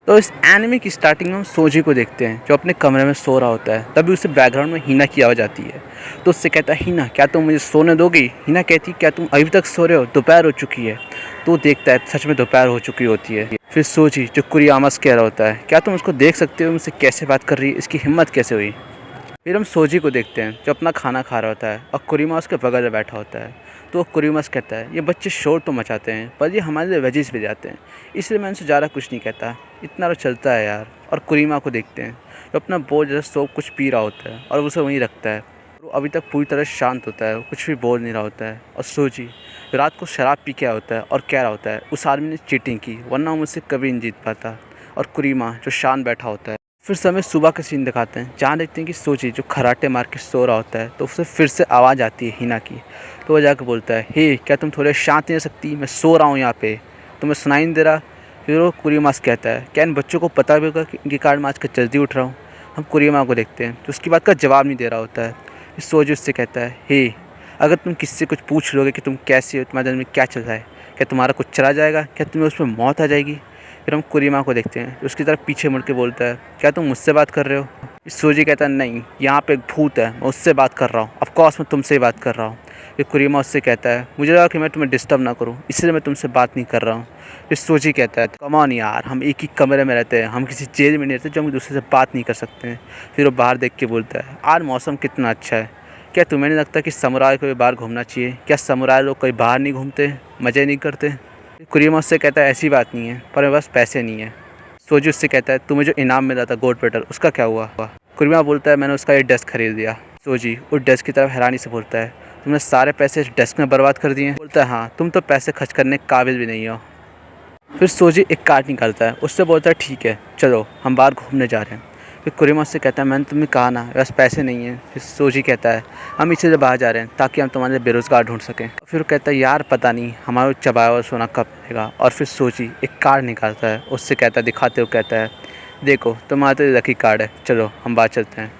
तो इस एनिमे की स्टार्टिंग में हम सोजी को देखते हैं जो अपने कमरे में सो रहा होता है। तभी उसे बैकग्राउंड में हिना की आवाज़ आती है। तो उससे कहता है, हिना क्या तुम मुझे सोने दोगी? हिना कहती, क्या तुम अभी तक सो रहे हो? दोपहर हो चुकी है। तो वो देखता है सच में दोपहर हो चुकी होती है। फिर सोजी जो कुरियामा से कह रहा होता है, क्या तुम उसको देख सकते हो? मुझसे कैसे बात कर रही है, इसकी हिम्मत कैसे हुई? फिर हम सोजी को देखते हैं जो अपना खाना खा रहा होता है और कुरिमा उसके बगल में बैठा होता है। तो वो कुरिमा से कहता है, ये बच्चे शोर तो मचाते हैं पर ये हमारे लिए वेजिस भी जाते हैं, इसलिए मैं उनसे ज़्यादा कुछ नहीं कहता। इतना तो चलता है यार। और कुरिमा को देखते हैं जो अपना बोल जैसा सोप कुछ पी रहा होता है और उसे वहीं रखता है। वो अभी तक पूरी तरह शांत होता है, वो कुछ भी बोल नहीं रहा होता है। और सोजी रात को शराब पी के आया होता है और कह रहा होता है, उस आदमी ने चीटिंग की वरना वो मुझसे कभी नहीं जीत पाता। और कुरिमा जो शांत बैठा होता है। फिर से हमें सुबह का सीन दिखाते हैं जहाँ देखते हैं कि सोची जो खराटे मार के सो रहा होता है तो उसे फिर से आवाज़ आती है हिना की। तो वो जाकर बोलता है, हे क्या तुम थोड़े शांत नहीं रह सकती? मैं सो रहा हूँ यहाँ पे, तुम्हें सुनाई नहीं दे रहा? फिर वो कुरिमा से कहता है, क्या इन बच्चों को पता भी होगा कि इनके कारण मैं आजकल जल्दी उठ रहा हूँ? हम कुरिमा को देखते हैं तो उसकी बात का जवाब नहीं दे रहा होता है। फिर सोची उससे कहता है, हे अगर तुम किससे कुछ पूछ लोगे कि तुम कैसी हो, तुम्हारे दिल में क्या चल रहा है, क्या तुम्हारा कुछ चला जाएगा? क्या तुम्हें उसमें मौत आ जाएगी? फिर हम कुरिमा को देखते हैं, उसकी तरफ पीछे मुड़ के बोलता है, क्या तुम मुझसे बात कर रहे हो? सोजी कहता है, नहीं, यहाँ पे एक भूत है, मैं उससे बात कर रहा हूँ। ऑफ कोर्स मैं तुमसे ही बात कर रहा हूँ। फिर कुरिमा उससे कहता है, मुझे लगा कि मैं तुम्हें डिस्टर्ब ना करूँ, इसलिए मैं तुमसे बात नहीं कर रहा हूँ। फिर सोजी कहता है, कम ऑन यार, हम एक ही कमरे में रहते हैं, हम किसी जेल में नहीं रहते जो हम एक दूसरे से बात नहीं कर सकते हैं। फिर वो बाहर देख के बोलता है, आज मौसम कितना अच्छा है, क्या तुम्हें नहीं लगता कि समुराई को भी बाहर घूमना चाहिए? क्या समुराई लोग कहीं बाहर नहीं घूमते, मज़े नहीं करते? कुरिमा उससे कहता है, ऐसी बात नहीं है, पर मेरे पास पैसे नहीं है। सोजी उससे कहता है, तुम्हें जो इनाम मिला था गोल्ड मेडल, उसका क्या हुआ? कुरिमा बोलता है, मैंने उसका एक डेस्क खरीद दिया। सोजी उस डेस्क की तरफ हैरानी से बोलता है, तुमने सारे पैसे इस डेस्क में बर्बाद कर दिए? बोलता है, हाँ, तुम तो पैसे खर्च करने के काबिल भी नहीं हो। फिर सोजी एक कार्ड निकालता है, उससे बोलता है, ठीक है चलो हम बाहर घूमने जा रहे हैं। फिर कुरिमा उससे कहता है, मैंने तुम्हें कहा ना बस पैसे नहीं हैं। फिर सोजी कहता है, हम इसी से बाहर जा रहे हैं ताकि हम तुम्हारे लिए बेरोज़गार ढूंढ सकें। फिर वो कहता है, यार पता नहीं हमारा चबाया हुआ सोना कब मिलेगा। और फिर सोजी एक कार्ड निकालता है, उससे कहता है, दिखाते हुए कहता है, देखो तुम्हारे तो लकी कार्ड है, चलो हम बाहर चलते हैं।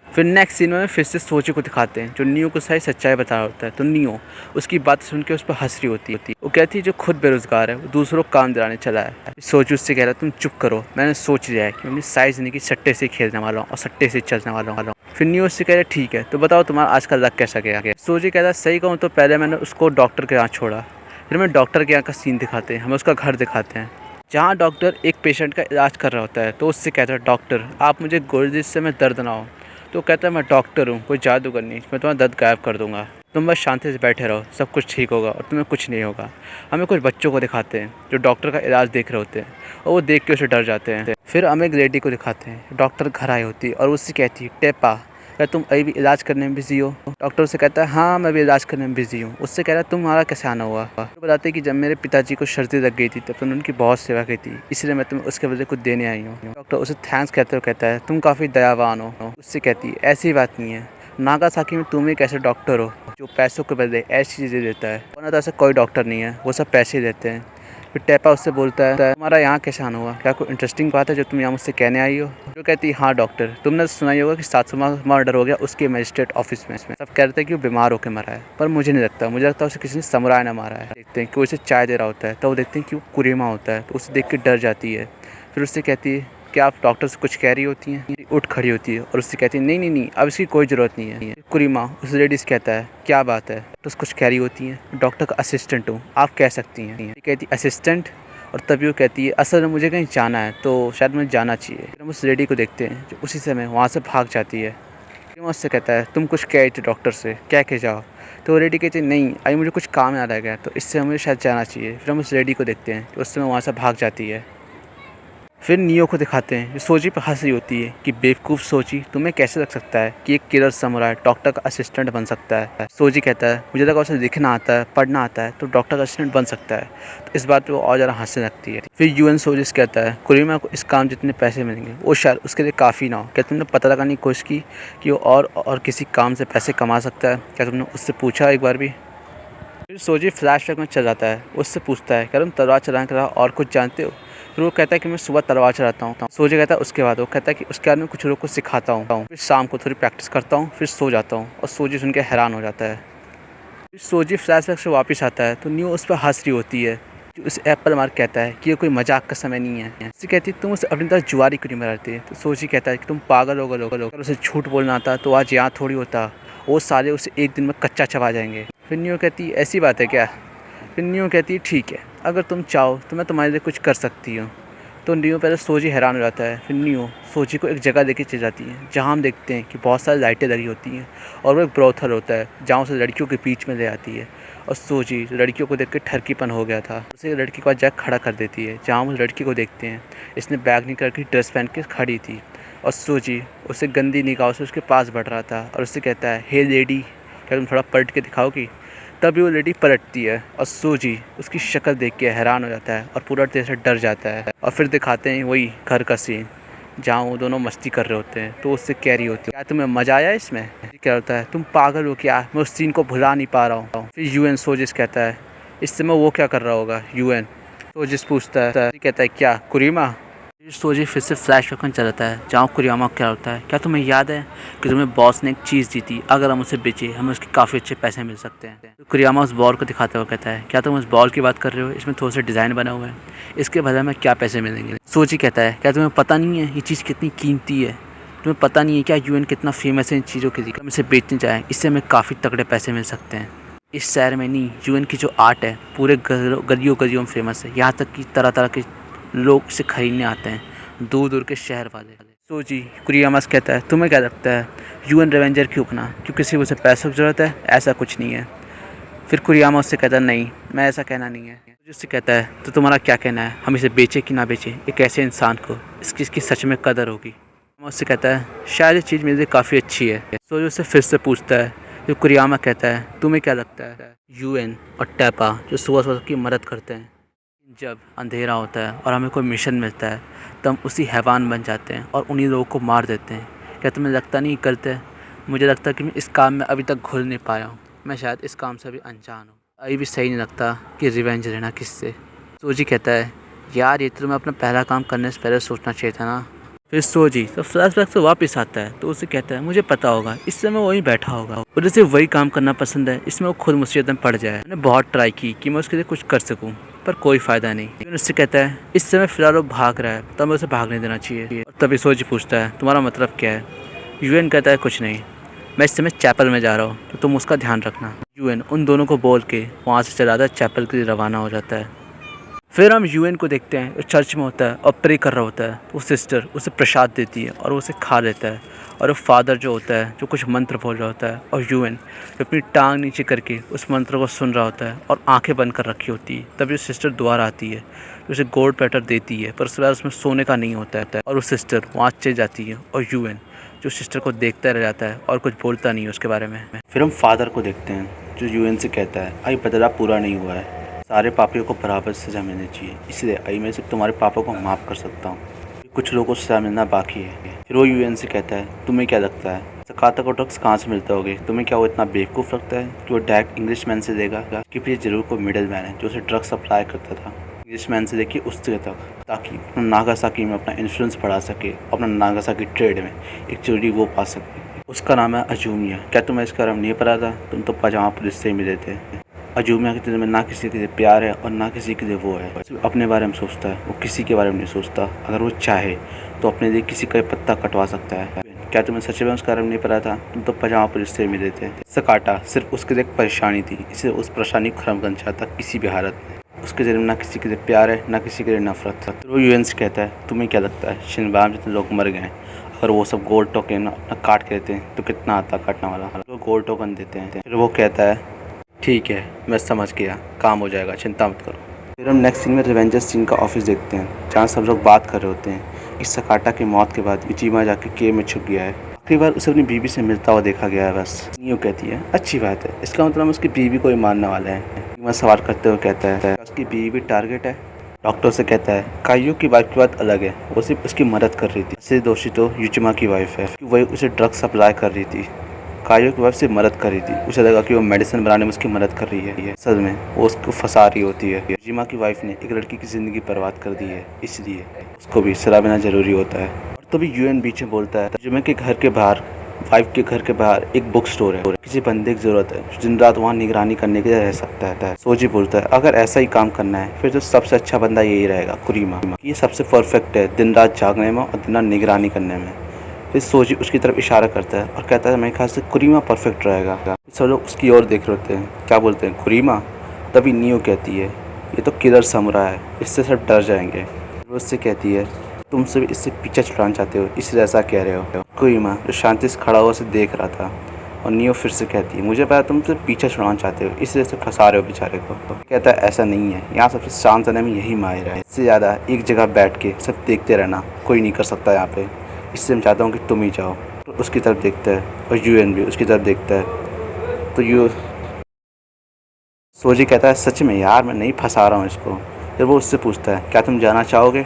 फिर नेक्स्ट सीन में फिर से सोची को दिखाते हैं जो नियो को सारी सच्चाई बता रहा होता है। तो नियो उसकी बात सुन के उस पर हंस रही होती है। वो कहती है जो खुद बेरोजगार है वो दूसरों को काम दिलाने चला है। सोची उससे कह रहा है, तुम चुप करो, मैंने सोच लिया है कि मैं अपनी सारी ज़िंदगी सट्टे से खेलने वाला हूँ और सट्टे से चलने वाला हूँ। फिर नियो उससे कह रहा है, ठीक है तो बताओ तुम्हारा आज का लक कैसा गया? सोची कहता है, सही कहूँ तो पहले मैंने उसको डॉक्टर के यहाँ छोड़ा। फिर मैं डॉक्टर के यहाँ का सीन दिखाते हैं, हमें उसका घर दिखाते हैं जहाँ डॉक्टर एक पेशेंट का इलाज कर रहा होता है। तो उससे कहता है, डॉक्टर आप मुझे गोली जिससे मैं दर्द ना हो। तो कहता है, मैं डॉक्टर हूँ, कोई जादूगर नहीं, मैं तुम्हारा दर्द गायब कर दूंगा, तुम बस शांति से बैठे रहो, सब कुछ ठीक होगा और तुम्हें कुछ नहीं होगा। हमें कुछ बच्चों को दिखाते हैं जो डॉक्टर का इलाज देख रहे होते हैं और वो देख के उसे डर जाते हैं। फिर हमें एक लेडी को दिखाते हैं, डॉक्टर घर आई होती है और उससे कहती है, टेपा क्या तुम अभी भी इलाज करने में बिजी हो? डॉक्टर से कहता है, हाँ मैं भी इलाज करने में बिजी हूँ। उससे कह रहा है, तुम्हारा कैसे आना हुआ? तो बताते हैं कि जब मेरे पिताजी को सर्दी लग गई थी तब तुमने उनकी बहुत सेवा की थी, इसलिए मैं तुम्हें उसके बदले कुछ देने आई हूँ। डॉक्टर उसे थैंक्स कहते हुए कहता है, तुम काफ़ी दयावान हो। उससे कहती है, ऐसी बात नहीं है, नागासाकी में तुम एक ऐसे डॉक्टर हो जो पैसों के बदले ऐसी चीज़ें देता है, वरना तो ऐसा कोई डॉक्टर नहीं है, वो सब पैसे देते हैं। फिर टेपा उससे बोलता है, तुम्हारा यहाँ कैसे आना हुआ? क्या कोई इंटरेस्टिंग बात है जो तुम यहाँ मुझसे कहने आई हो? जो कहती है, हाँ डॉक्टर, तुमने सुना ही होगा कि 700वां मर्डर हो गया उसके मजिस्ट्रेट ऑफिस में। सब कहते हैं कि वो बीमार होकर मरा है, पर मुझे नहीं लगता, मुझे लगता है उसे किसी ने समुराई ने मारा है। देखते हैं कि वो उसे चाय दे रहा होता है तो वो देखते हैं कि वो कुरिमा होता है, तो उसे देख के डर जाती है। फिर उससे कहती है, क्या आप डॉक्टर से कुछ कह रही होती हैं? उठ खड़ी होती है और उससे कहती है, नहीं नहीं नहीं, अब इसकी कोई ज़रूरत नहीं है। कुरिमा उस लेडी से कहता है, क्या बात है? तो कुछ कह रही होती हैं, डॉक्टर का असिस्टेंट हूँ, आप कह सकती हैं। कहती असिस्टेंट? और तभी वो कहती है, असल में मुझे कहीं जाना है तो शायद मुझे जाना चाहिए। फिर हम उस लेडी को देखते हैं जो उसी समय वहाँ से भाग जाती है। फिर उससे कहता है, तुम कुछ कह रही थी डॉक्टर से, क्या कह जाओ? तो वो लेडी कहती है, नहीं अभी मुझे कुछ काम याद आ गया तो इससे मुझे शायद जाना चाहिए। फिर हम उस लेडी को देखते हैं कि उस समय वहाँ से भाग जाती है। फिर नियो को दिखाते हैं जो सोची पर हंस रही होती है कि बेवकूफ़ सोची, तुम्हें कैसे लग सकता है कि एक किलर समुराई डॉक्टर का असिस्टेंट बन सकता है? सोची कहता है, मुझे लगा उसे लिखना आता है, पढ़ना आता है, तो डॉक्टर का असिस्टेंट बन सकता है। तो इस बात पे वो और ज़्यादा हंसने लगती है। फिर यूएन सोजिस कहता है, कुरिमा को इस काम जितने पैसे मिलेंगे वो शायद उसके लिए काफ़ी ना हो। क्या तुमने पता लगाने की कोशिश की कि वो और किसी काम से पैसे कमा सकता है? क्या तुमने उससे पूछा एक बार भी? फिर सोजी फ्लैशबैक में चल जाता है, उससे पूछता है, क्या तुम तलवार चलाने के अलावा और कुछ जानते हो? फिर वो कहता है कि मैं सुबह तलवार चलाता हूँ। सोजी कहता है उसके बाद? वो कहता है कि उसके बाद मैं कुछ लोग को सिखाता हूँ, फिर शाम को थोड़ी प्रैक्टिस करता हूँ, फिर सो जाता हूँ। और सोजी सुन के हैरान हो जाता है। फिर सोजी फ्लैशबैक से वापस आता है तो नियो उस पर हंस रही होती है उसे एप्पल मार्क कहता है कि ये कोई मजाक का समय नहीं है। उसे कहती है तुम उसे अपनी तरह जुआरी क्यों नहीं मराते। तो सोजी कहता है कि तुम पागल हो गए। अगर उसे झूठ बोलना आता तो आज यहाँ थोड़ी होता, वो साले उसे एक दिन में कच्चा चबा जाएंगे। फिर नियो कहती है ऐसी बात है क्या। फिर नियो कहती है ठीक है, अगर तुम चाहो तो मैं तुम्हारे लिए कुछ कर सकती हूँ। तो नियो पहले सोजी हैरान हो जाता है। फिर नियो सोजी को एक जगह लेके चली जाती है जहाँ हम देखते हैं कि बहुत सारी लाइटें लगी होती हैं और वो एक ब्रोथल होता है जहाँ उसे लड़कियों के बीच में ले आती है। और सोजी लड़कियों को देख के ठरकीपन हो गया था, उसे लड़की के पास जाकर खड़ा कर देती है जहाँ हम उस लड़की को देखते हैं इसने बैगनी कलर की ड्रेस पहन के खड़ी थी। और सोजी उसे गंदी निगाहों से उसके पास बढ़ रहा था और उससे कहता है हे लेडी, क्या तुम थोड़ा पलट के दिखाओगी। तभी वो लेडी पलटती है और सोजी उसकी शक्ल देख के हैरान हो जाता है और पूरा तरह से डर जाता है। और फिर दिखाते हैं वही घर का सीन जहाँ वो दोनों मस्ती कर रहे होते हैं। तो उससे कह रही होती है क्या तुम्हें मज़ा आया इसमें। क्या होता है तुम पागल हो क्या, मैं उस सीन को भुला नहीं पा रहा हूँ। फिर यूएन सोजिस कहता है इस समय वो क्या कर रहा होगा। यूएन सोजिस पूछता है, कहता है क्या कुरीमा। सोजी फिर से फ्लैशबैक में चलाता है जहाँ कुरियामा क्या होता है, क्या तुम्हें याद है कि तुम्हें बॉस ने एक चीज़ दी थी, अगर हम उसे बेचे हमें उसके काफ़ी अच्छे पैसे मिल सकते हैं। तो कुरियामा उस बॉल को दिखाते हुए कहता है क्या तुम उस बॉल की बात कर रहे हो, इसमें थोड़े से डिज़ाइन बना हुआ है, इसके बदले में क्या पैसे मिलेंगे। सोजी कहता है क्या तुम्हें पता नहीं है ये चीज़ कितनी कीमती है, तुम्हें पता नहीं है क्या यूएन कितना फेमस है इन चीज़ों के लिए, हम इसे बेचने जाएँ इससे हमें काफ़ी तगड़े पैसे मिल सकते हैं। इस शहर में नहीं, यूएन की जो आर्ट है पूरे गलियों गलियों में फेमस है, यहाँ तक कि तरह तरह के लोग इसे खरीदने आते हैं, दूर दूर के शहर वाले। सोजी कुरियामा से कहता है तुम्हें क्या लगता है यूएन रेवेंजर क्यों बना, क्यों किसी को उसे पैसों की ज़रूरत है, ऐसा कुछ नहीं है। फिर कुरियामा उससे कहता है नहीं मैं ऐसा कहना नहीं है। उससे कहता है तो तुम्हारा क्या कहना है, हम इसे बेचे कि ना बेचे, एक ऐसे इंसान को इसकी सच में कदर होगी। उससे कहता है शायद ये चीज़ मेरे लिए काफ़ी अच्छी है। सोजी उससे फिर से पूछता है तो कुरियामा कहता है तुम्हें क्या लगता है यूएन और टैपा जो सुबह सुबह की मदद करते हैं, जब अंधेरा होता है और हमें कोई मिशन मिलता है तो हम उसी हैवान बन जाते हैं और उन्हीं लोगों को मार देते हैं। क्या तुम्हें लगता नहीं करते, मुझे लगता है कि मैं इस काम में अभी तक घुल नहीं पाया हूँ, मैं शायद इस काम से अभी अनजान हूँ, अभी भी सही नहीं लगता कि रिवेंज लेना किससे। सोजी कहता है यार ये तो मैं अपना पहला काम करने से पहले सोचना चाहिए था ना। फिर सोजी तो फ्लैशबैक से वापस आता है तो उसे कहता है मुझे पता होगा इस समय वो वहीं बैठा होगा और उसे वही काम करना पसंद है, इसमें वो खुद मुसीबत में पड़ जाए। मैंने बहुत ट्राई की कि मैं उसके लिए कुछ कर सकूं पर कोई फ़ायदा नहीं। यूएन उससे कहता है इस समय फिलहाल वो भाग रहा है तो हमें उसे भागने देना चाहिए। और तभी सोजी पूछता है तुम्हारा मतलब क्या है। यूएन कहता है कुछ नहीं, मैं इस समय चैपल में जा रहा हूँ तो तुम उसका ध्यान रखना। यूएन उन दोनों को बोल के वहाँ से चला जाता है, चैपल के लिए रवाना हो जाता है। फिर हम यूएन को देखते हैं जो चर्च में होता है और प्रे कर रहा होता है। वो सिस्टर उसे प्रसाद देती है और वो उसे खा लेता है। और वो फादर जो होता है जो कुछ मंत्र बोल रहा होता है और यूएन जो अपनी टांग नीचे करके उस मंत्र को सुन रहा होता है और आंखें बंद कर रखी होती है। तभी उस सिस्टर दोबारा आती है तो उसे गोल्ड प्लेटर देती है पर उसके बाद उसमें सोने का नहीं होता है और वो सिस्टर वहाँ चली जाती है और यूएन जो सिस्टर को देखता रह जाता है और कुछ बोलता नहीं है उसके बारे में। फिर हम फादर को देखते हैं जो यूएन से कहता है अभी बदला पूरा नहीं हुआ है, सारे पापियों को बराबर सज़ा मिलनी चाहिए, इसलिए आई मैं सिर्फ तुम्हारे पापों को माफ़ कर सकता हूँ, कुछ लोगों को सज़ा मिलना बाकी है। फिर वो यूएन से कहता है तुम्हें क्या लगता है सकाता को ड्रग्स कहाँ से मिलते होगे, तुम्हें क्या वो इतना बेवकूफ़ लगता है कि वो डायरेक्ट इंग्लिश मैन से देगा, कि फिर जरूर कोई मिडिल मैन है जो उसे ड्रग्स सप्लाई करता था इंग्लिश मैन से देखिए उस जगह तक, ताकि अपना नागासाकी में अपना इन्फ्लुएंस बढ़ा सके, अपना नागासाकी ट्रेड में एक चोरी वो पा सके। उसका नाम है अजूमिया। क्या तुम्हें इसका नाम नहीं पता था, तुम तो पजामा पुलिस से ही मिले थे। अजूमिया के दिल में ना किसी के लिए प्यार है और ना किसी के लिए वो है, सिर्फ अपने बारे में सोचता है, वो किसी के बारे में नहीं सोचता। अगर वो चाहे तो अपने लिए किसी का पत्ता कटवा सकता है। क्या तुम्हें सच में उसका नाम नहीं पता था, तुम तो पजामा पुलिस से मिले थे। सकाटा सिर्फ उसके लिए एक परेशानी थी, इसलिए उस परेशानी को खत्म करना चाहता किसी भी हालत में। उसके दिल में ना किसी के लिए प्यार है ना किसी के लिए नफरत था। तो वो यूएन से कहता है तुम्हें क्या लगता है शिनबाम जितने लोग मर गए अगर वो सब गोल्ड टोकन अपना काट के देते हैं तो कितना आता काटने वाला, वो गोल्ड टोकन देते हैं। फिर वो कहता है ठीक है मैं समझ गया, काम हो जाएगा, चिंता मत करो। फिर हम नेक्स्ट सीन में रिवेंजर्स सीन का ऑफिस देखते हैं जहाँ सब लोग बात कर रहे होते हैं कि सकाटा की मौत के बाद इचिमा जाके केव में छुप गया है, आखिरी बार उसे अपनी बीवी से मिलता हुआ देखा गया है बस। नियो कहती है अच्छी बात है, इसका मतलब उसकी बीवी को ही मारने वाला है। इचिमा सवाल करते हुए कहता है उसकी बीवी भी टारगेट है। डॉक्टर से कहता है काइयो की वाइफ की बात अलग है, वो सिर्फ उसकी मदद कर रही थी, असली दोषी तो युचिमा की वाइफ है, वही उसे ड्रग्स सप्लाई कर रही थी। काइयो की वाइफ से मदद कर रही थी, उसे लगा कि वो मेडिसिन बनाने में उसकी मदद कर रही है, असल में वो उसको फंसा रही होती है। युचिमा की वाइफ ने एक लड़की की ज़िंदगी बर्बाद कर दी है, इसलिए उसको भी सजा मिलना ज़रूरी होता है। और तभी यूएन बीच में बोलता है युचिमा के घर के बाहर वाइफ के घर के बाहर एक बुक स्टोर है। किसी बंदे की जरूरत है जो दिन रात वहाँ निगरानी करने के लिए रह सकता है। सोजी बोलता है अगर ऐसा ही काम करना है फिर तो सबसे अच्छा बंदा यही रहेगा, कुरीमा। ये सबसे परफेक्ट है दिन रात जागने में और दिन रात निगरानी करने में। फिर सोजी उसकी तरफ इशारा करता है और कहता है मेरे ख्याल से कुरीमा परफेक्ट रहेगा। सब लोग उसकी ओर देख रहे होते हैं, क्या बोलते हैं कुरीमा। तभी नियो कहती है ये तो किलर समुरा है, इससे सब डर जाएंगे। वो उससे कहती है तुम सब इससे पीछा छुड़ाना चाहते हो इसलिए ऐसा कह रहे हो। कुरीमा जो शांति से खड़ा हुआ उसे देख रहा था और नियो फिर से कहती है मुझे पता तुम सिर्फ पीछे छुड़ाना चाहते हो इसलिए से फंसा रहे हो बेचारे को। कहता है ऐसा नहीं है, यहाँ सबसे शांत रहने में यही माहिर है। इससे ज़्यादा एक जगह बैठ के सब देखते रहना कोई नहीं कर सकता यहाँ पे, इससे मैं चाहता हूँ कि तुम ही जाओ। तो उसकी तरफ देखता है और यूएन भी उसकी तरफ देखता है। तो यू सोजी कहता है सच में यार मैं नहीं फंसा रहा हूँ इसको। फिर वो उससे पूछता है क्या तुम जाना चाहोगे।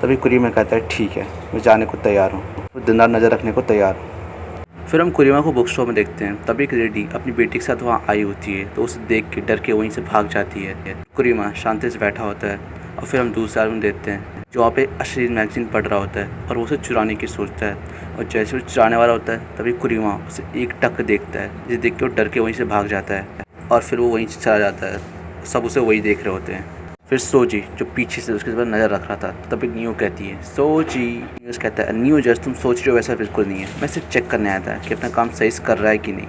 तभी कुरीमा कहता है ठीक है मैं जाने को तैयार हूँ, वो दिन रात नज़र रखने को तैयार हूँ। फिर हम कुरीमा को बुक स्टोर में देखते हैं। तभी एक लेडी अपनी बेटी के साथ वहाँ आई होती है, तो उसे देख के डर के वहीं से भाग जाती है। कुरीमा शांति से बैठा होता है और फिर हम दूसरे आदमी देखते हैं जो वहाँ पे अश्लील मैगजीन पढ़ रहा होता है और वो उसे चुराने की सोचता है। और जैसे वो चुराने वाला होता है तभी कुरीमा उसे एक टक देखता है, जिसे देख के वो डर के वहीं से भाग जाता है और फिर वो वहीं से चला जाता है। सब उसे वही देख रहे होते हैं। फिर सोजी जो पीछे से उसके ऊपर नज़र रख रहा था तभी नियो कहती है सोजी। नियो कहता है नियो जैसे तुम सोच रहे हो वैसा बिल्कुल नहीं है, मैं सिर्फ चेक करने आया था कि अपना काम सही से कर रहा है कि नहीं।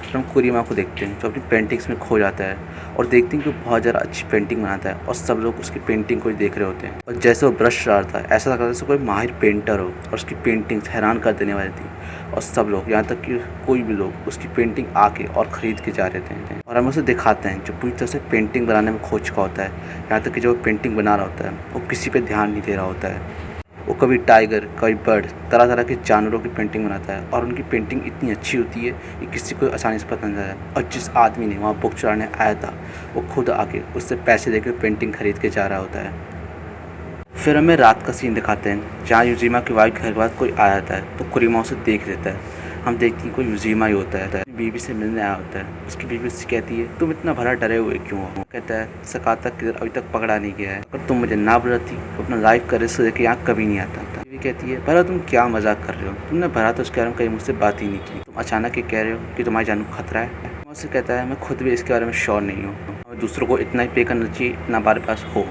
फिर हम कुरीमा को देखते हैं जो अपनी पेंटिंग्स में खो जाता है और देखते हैं कि वो बहुत ज़्यादा अच्छी पेंटिंग बनाता है और सब लोग उसकी पेंटिंग को ही देख रहे होते हैं। और जैसे वो ब्रश चला रहा था ऐसा लग रहा था जैसे कोई माहिर पेंटर हो और उसकी पेंटिंग्स हैरान कर देने वाली थी। और सब लोग यहाँ तक कि कोई भी लोग उसकी पेंटिंग आके और ख़रीद के जा रहे थे। और हम उसे दिखाते हैं जो पूरी तरह से पेंटिंग बनाने में खो चुका होता है। यहाँ तक कि जो पेंटिंग बना रहा होता है वो किसी पे ध्यान नहीं दे रहा होता है। वो कभी टाइगर कभी बर्ड तरह तरह के जानवरों की पेंटिंग बनाता है और उनकी पेंटिंग इतनी अच्छी होती है कि किसी को आसानी से पता नहीं चलता है। और जिस आदमी ने वहाँ बुक चुराने आया था वो खुद आके उससे पैसे देकर पेंटिंग खरीद के जा रहा होता है। फिर हमें रात का सीन दिखाते हैं जहाँ युजिमा की वाइफ घर के बाद कोई आया था तो कुरीमा उसे देख लेता है। हम देखते हैं कोई युजिमा ही होता है, बीवी से मिलने आया होता है। उसकी बीवी उससे कहती है तुम इतना भला डरे हुए क्यों हो। कहता है सकाता किधर अभी तक पकड़ा नहीं गया है, पर तुम मुझे ना बुलाती तो अपना लाइफ का रिस्क लेके यहाँ कभी नहीं आता था। बीवी कहती है भला तुम क्या मजाक कर रहे हो, तुमने भरा तो उसके बारे में कहीं मुझसे बात ही नहीं की, तुम अचानक ये कह रहे हो कि तुम्हारी जान को खतरा है। उससे कहता है मैं खुद भी इसके बारे में श्योर नहीं हूँ, और दूसरों को इतना ही पे करना चाहिए इतना हमारे पास हो।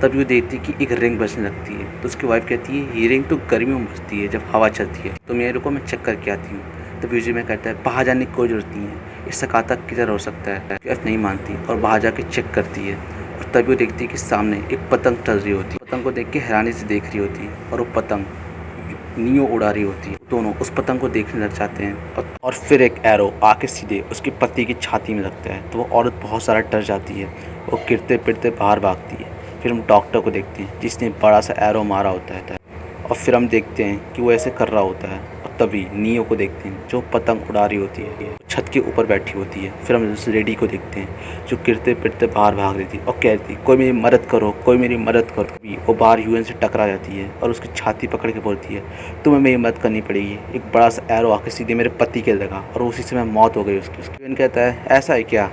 तब वो देखती है कि एक रिंग बजने लगती है तो उसकी वाइफ कहती है ये रिंग तो गर्मियों में बजती है जब हवा चलती है, तुम यहीं रुको मैं चेक करके आती हूँ। तब यूजी में कहता है बाहर जाने की कोई जरूरत नहीं है, इस सकाता किधर हो सकता है। वाइफ नहीं मानती और बाहर जाके चेक करती है और तभी वो देखती है कि सामने एक पतंग चल रही होती है। पतंग को देख के हैरानी से देख रही होती है और वो पतंग नियो उड़ा रही होती है। दोनों उस पतंग को देखने लग जाते हैं और फिर एक एरो आके सीधे उसके पति की छाती में लगता है तो वो औरत बहुत सारा डर जाती है, वो गिरते पिटते बाहर भागती है। फिर हम डॉक्टर को देखते हैं जिसने बड़ा सा एरो मारा होता है और फिर हम देखते हैं कि वो ऐसे कर रहा होता है। और तभी नियो को देखते हैं जो पतंग उड़ा रही होती है, छत के ऊपर बैठी होती है। फिर हम उस लेडी को देखते हैं जो गिरते पिटते बाहर भाग रही थी और कह रही थी कोई मेरी मदद करो, कोई मेरी मदद करो। वो बाहर यूएन से टकरा जाती है और उसकी छाती पकड़ के बोलती है तुम्हें मेरी मदद करनी पड़ेगी। एक बड़ा सा एरो आके सीधे मेरे पति के लगा और उसी समय मौत हो गई उसकी। यूएन कहता है ऐसा है क्या,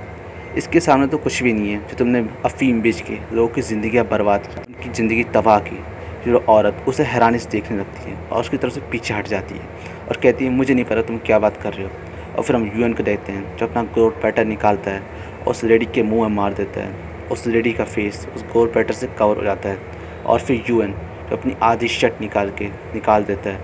इसके सामने तो कुछ भी नहीं है जो तुमने अफीम बेच के लोगों की ज़िंदगी बर्बाद की, उनकी ज़िंदगी तबाह की। जो औरत उसे हैरानी से देखने लगती है और उसकी तरफ से पीछे हट जाती है और कहती है मुझे नहीं पता तुम क्या बात कर रहे हो। और फिर हम यूएन को देखते हैं जो अपना गोल्ड पैटर निकालता है और उस लेडी के मुंह में मार देता है। उस लेडी का फेस उस गोल्ड पैटर से कवर हो जाता है और फिर यूएन जो अपनी आधी शर्ट निकाल देता है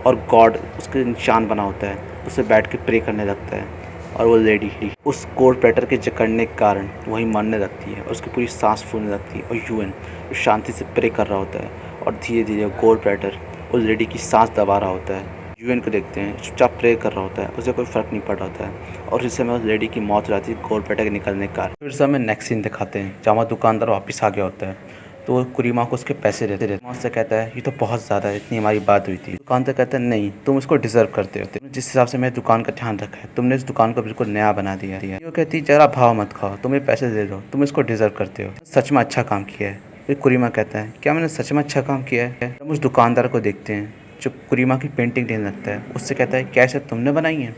और गॉड उसके निशान बना होता है, उसे बैठ के प्रे करने लगता है। और वो लेडी उस गोल्ड प्लेटर के जकड़ने के कारण वहीं मरने लगती है और उसकी पूरी सांस फूलने लगती है। और यूएन शांति से प्रे कर रहा होता है और धीरे धीरे गोल्ड प्लेटर उस लेडी की सांस दबा रहा होता है। यूएन को देखते हैं चुपचाप प्रे कर रहा होता है, उसे कोई फ़र्क नहीं पड़ रहा होता है और इस समय उस लेडी की मौत हो जाती है गोल्ड प्लेटर के निकलने के कारण। फिर समय नेक्स्ट सीन दिखाते हैं जहाँ दुकानदार वापस आ गया होता है तो वो कुरीमा को उसके पैसे देते रहते हैं। उससे कहता है ये तो बहुत ज़्यादा है, इतनी हमारी बात हुई थी। दुकानदार कहता है नहीं तुम इसको डिजर्व करते हो, जिस हिसाब से मेरी दुकान का ध्यान रखा है तुमने इस दुकान को बिल्कुल नया बना दिया। वो कहती है जरा भाव मत खाओ, तुम्हें पैसे दे दो, तुम इसको डिजर्व करते हो, सच में अच्छा काम किया है। फिर कुरीमा कहता है क्या मैंने सच में अच्छा काम किया है। हम उस दुकानदार को देखते हैं जो कुरीमा की पेंटिंग देने लगता है। उससे कहता है क्या ऐसे तुमने बनाई है।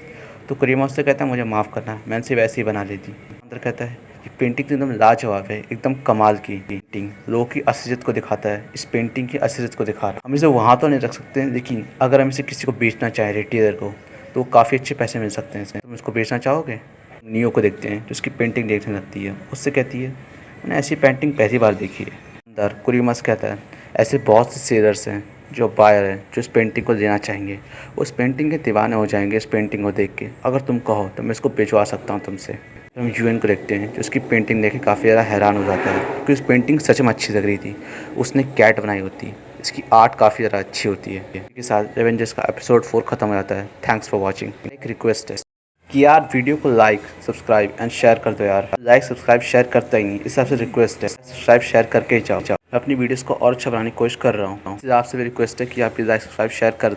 तो कुरीमा उससे कहता है मुझे माफ़ करना, मैंने सिर्फ वैसे ही बना ली थी। दुकानदार कहता है ये पेंटिंग तो एकदम लाजवाब है, एकदम कमाल की पेंटिंग, लोगों की असलियत को दिखाता है, इस पेंटिंग की असलियत को दिखा रहा है। हम इसे वहाँ तो नहीं रख सकते लेकिन अगर हम इसे किसी को बेचना चाहें रिटेलर को तो काफ़ी अच्छे पैसे मिल सकते हैं इसमें। तुम इसको बेचना चाहोगे? नियो को देखते हैं जो उसकी पेंटिंग देखने लगती है, उससे कहती है मैंने ऐसी पेंटिंग पहली बार देखी है। अंदर कुरियमस कहता है ऐसे बहुत से सेलर्स हैं जो बायर हैं जो इस पेंटिंग को लेना चाहेंगे, वो इस पेंटिंग के दीवाने हो जाएंगे इस पेंटिंग को देख के। अगर तुम कहो तो मैं इसको बेचवा सकता हूँ तुमसे। हम यूएन को देखते हैं जो उसकी पेंटिंग देख के काफ़ी ज़्यादा हैरान हो जाता है क्योंकि उस पेंटिंग सच में अच्छी लग रही थी। उसने कैट बनाई होती है, इसकी आर्ट काफ़ी ज़्यादा अच्छी होती है। इसी के साथ एवेंजर्स का एपिसोड 4 खत्म हो जाता है। Thanks for watching. एक रिक्वेस्ट है कि यार वीडियो को लाइक सब्सक्राइब एंड शेयर कर दो यार। लाइक सब्सक्राइब शेयर करता ही नहीं, इस हिसाब से रिक्वेस्ट है सब्सक्राइब शेयर करके ही जाओ। मैं अपनी वीडियोस को और अच्छा बनाने की कोशिश कर रहा हूँ। आपसे भी रिक्वेस्ट है कि आप प्लीज़ लाइक सब्सक्राइब शेयर कर